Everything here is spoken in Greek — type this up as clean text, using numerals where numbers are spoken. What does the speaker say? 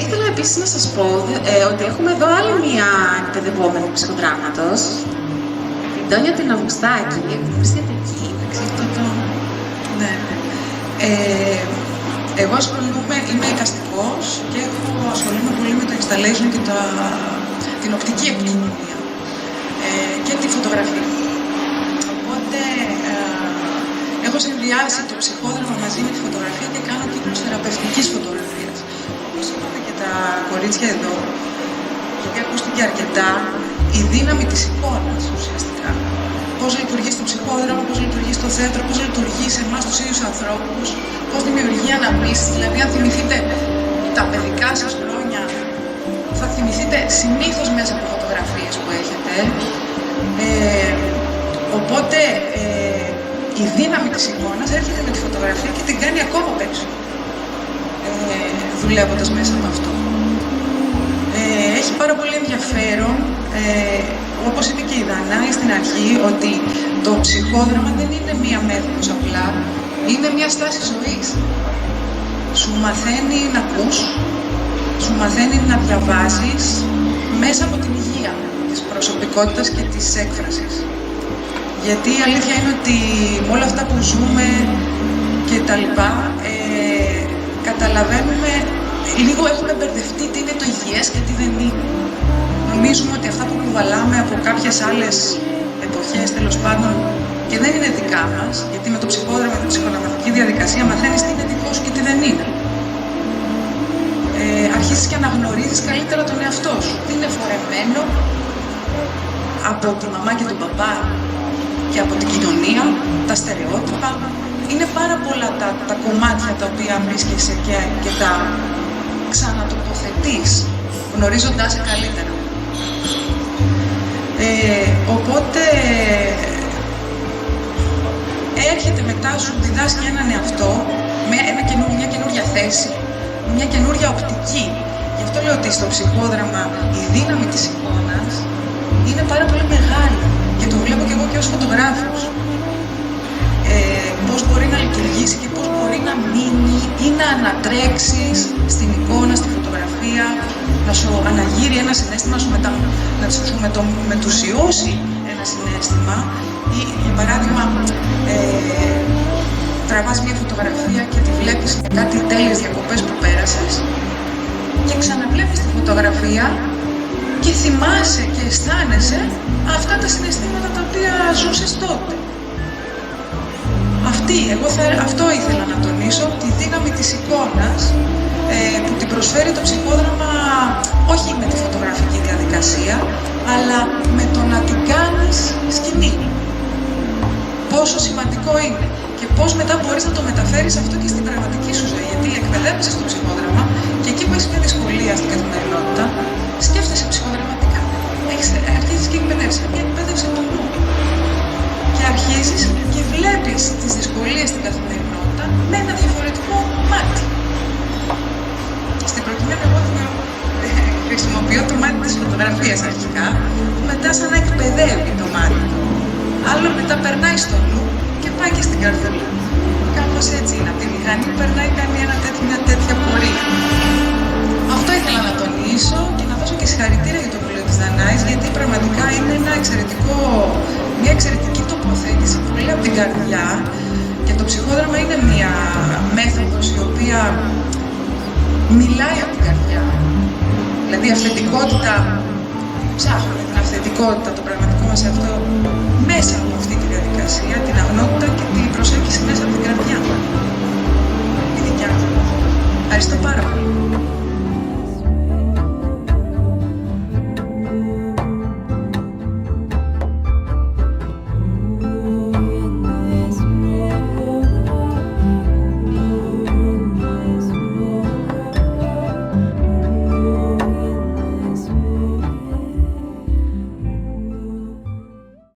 Ήθελα επίσης να σας πω ότι έχουμε εδώ άλλη μία εκπαιδευόμενη ψυχοδράματος, την Τόνια την Αυγουστάκη. Βρίσκεται εκεί, εντάξει, αυτό. Ναι. Εγώ είμαι εικαστικός και ασχολούμαι πολύ με το installation και την οπτική επικοινωνία και τη φωτογραφία. Οπότε έχω συνδυάσει το ψυχόδραμα μαζί με τη φωτογραφία και κάνω κύκλους θεραπευτικής φωτογραφίας. Όπως είπαμε και τα κορίτσια εδώ, γιατί ακούστηκε αρκετά, η δύναμη της εικόνας ουσιαστικά. Πώς λειτουργεί στο ψυχόδραμα, πώς λειτουργεί στο θέατρο, πώς λειτουργεί σε εμάς τους ίδιους ανθρώπους, πώς δημιουργεί αναμνήσεις. Δηλαδή, αν θυμηθείτε τα παιδικά σας χρόνια, θα θυμηθείτε συνήθως μέσα από φωτογραφίες που έχετε. Οπότε, η δύναμη της εικόνας έρχεται με τη φωτογραφία και την κάνει ακόμα περισσότερο, δουλεύοντας μέσα από αυτό. Έχει πάρα πολύ ενδιαφέρον, όπως είπε και η Δανάη στην αρχή, ότι το ψυχόδραμα δεν είναι μία μέθοδος απλά, είναι μία στάση ζωής. Σου μαθαίνει να ακούς, σου μαθαίνει να διαβάζεις μέσα από την υγεία της προσωπικότητας και της έκφρασης. Γιατί η αλήθεια είναι ότι με όλα αυτά που ζούμε και τα λοιπά, καταλαβαίνουμε, λίγο έχουμε μπερδευτεί τι είναι το υγιές και τι δεν είναι. Νομίζουμε ότι αυτά που κουβαλάμε από κάποιες άλλες εποχές, τέλος πάντων, και δεν είναι δικά μας, γιατί με το ψυχόδραμα και τη ψυχοναυματική διαδικασία μαθαίνεις τι είναι δικό σου και τι δεν είναι. Αρχίζεις και αναγνωρίζεις καλύτερα τον εαυτό σου. Τι είναι φορεμένο από τη μαμά και τον παπά και από την κοινωνία, τα στερεότυπα. Είναι πάρα πολλά τα κομμάτια τα οποία βρίσκεσαι και τα ξανατοποθετείς, γνωρίζοντάς σε καλύτερα. Οπότε έρχεται μετά, σου διδάσκει έναν εαυτό με μια καινούργια θέση, μια καινούργια οπτική. Γι' αυτό λέω ότι στο ψυχόδραμα η δύναμη της εικόνας είναι πάρα πολύ μεγάλη και το βλέπω και εγώ και ως φωτογράφος. Πώς μπορεί να λειτουργήσει και πώς μπορεί να μείνει ή να ανατρέξεις στην εικόνα, στη φωτογραφία, να σου αναγείρει ένα συναίσθημα, να σου μετουσιώσει ένα συναίσθημα ή, για παράδειγμα, τραβάς μια φωτογραφία και τη βλέπεις με κάτι τέλειες διακοπές που πέρασες και ξαναβλέπεις τη φωτογραφία και θυμάσαι και αισθάνεσαι αυτά τα συναισθήματα τα οποία ζούσες τότε. Αυτό ήθελα να τονίσω, τη δύναμη της εικόνας που την προσφέρει το ψυχόδραμα, όχι με τη φωτογραφική διαδικασία, αλλά με το να την κάνεις σκηνή. Πόσο σημαντικό είναι και πώς μετά μπορείς να το μεταφέρεις αυτό και στην πραγματική σου ζωή. Γιατί εκπαιδεύεσαι στο ψυχόδραμα και εκεί που έχεις μια δυσκολία στην καθημερινότητα, σκέφτεσαι ψυχοδραματικά. Αρχίζεις και εκπαιδεύεσαι μια εκπαίδευση του νου. Και αρχίζεις και βλέπεις τις δυσκολίες στην καθημερινότητα με ένα διαφορετικό μάτι. Στην προκειμένη εγώ χρησιμοποιώ το μάτι της φωτογραφίας αρχικά, που μετά σαν να εκπαιδεύει το μάτι. Άλλο μετά περνάει στο νου και πάει και στην καρδούλα. Κάπως έτσι είναι. Από τη μηχανή περνάει μια τέτοια πορεία. Αυτό ήθελα να τονίσω και να δώσω και συγχαρητήρια για το βιβλίο της Δανάης, γιατί πραγματικά είναι μια εξαιρετική τοποθέτηση που λέει από την καρδιά και το ψυχόδραμα είναι μια μέθοδος η οποία μιλάει από την καρδιά. Δηλαδή η αυθεντικότητα, ψάχνουμε την αυθεντικότητα, το πραγματικό μας αυτό μέσα από αυτή